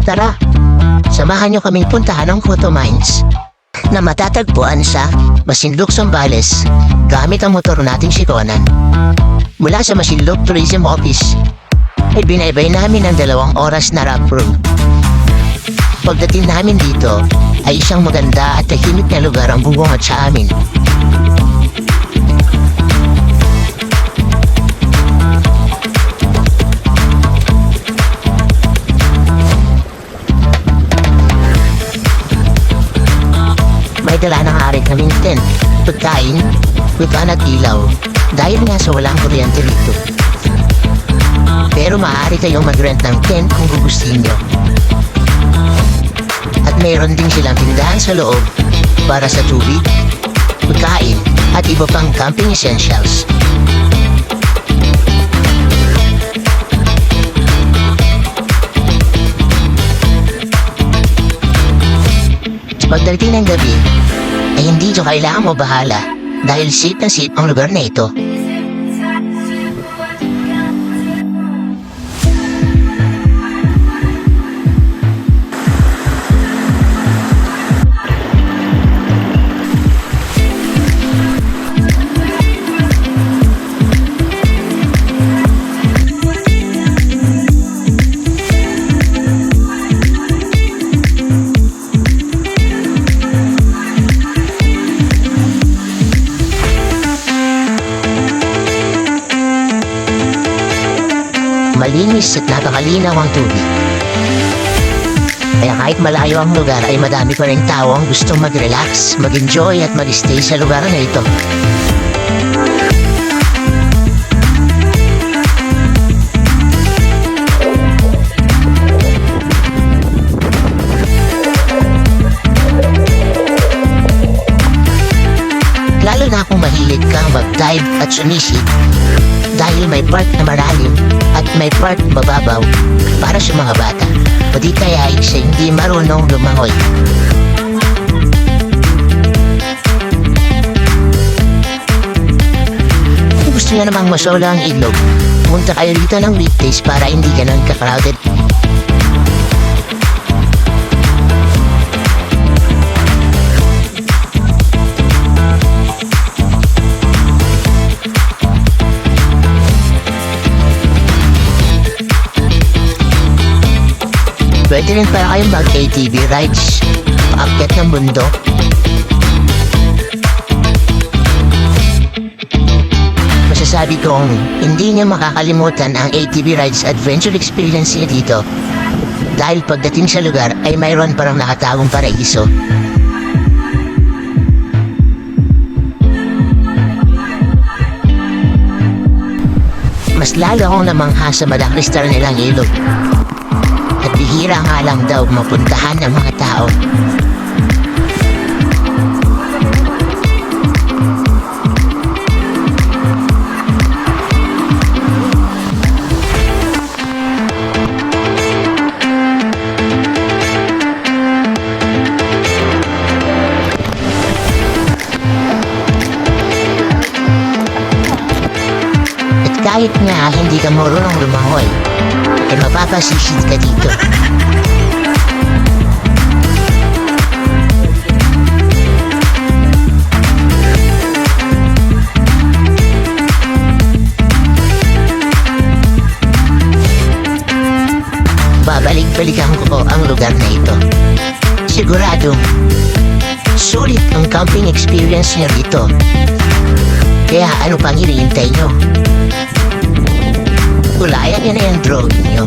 Tara, samahan niyo kaming puntahan ang Photo Mines na matatagpuan sa Masinloc, Zambales gamit ang motor nating si Conan. Mula sa Masinloc Tourism Office ay binaybay namin ang 2 oras na rough road. Pagdating namin dito ay isang maganda at tahimik na lugar ang bubungat sa amin. May dala ng hari kaming tent, pagkain, butaan at ilaw dahil nga sa walang kuryente dito. Pero maaari kayong mag-rent ng tent kung gugustuhin nyo. At mayroon din silang tindahan sa loob para sa tubig, pagkain at iba pang camping essentials. Pagdating ng gabi, ay hindi nyo kailangan mabahala dahil safe na safe ang lugar na ito. Malinis at napakalinaw ang tubig. Kaya kahit malayo ang lugar ay madami pa rin tao ang gustong mag-relax, mag-enjoy at mag-stay sa lugar na ito. Lalo na kung mahilig kang mag-dive at sumisid dahil may part na malalim at may part mababaw para sa mga bata o di kaya ay sa hindi marunong lumangoy. Kung gusto nyo namang masola ang ilog, punta kayo dito ng weekdays para hindi ganun ka-crowded. Pwede rin para kayong mag-ATV rides, paakyat ng bundok. Masasabi kong hindi niya makakalimutan ang ATV rides adventure experience niya dito dahil pagdating sa lugar ay mayroon parang nakatagong paraiso. Mas lalo akong namangha sa madakristar nilang ilog. At bihira nga lang daw mapuntahan ng mga tao. At kahit nga hindi ka marunong lumangoy, ay mapapasisid ka dito. Babalik-balikan ko ang lugar na ito. Siguradong sulit ang camping experience niya dito. Kaya ano pang hinihintay nyo? Kulayan niyo na yung drone niyo.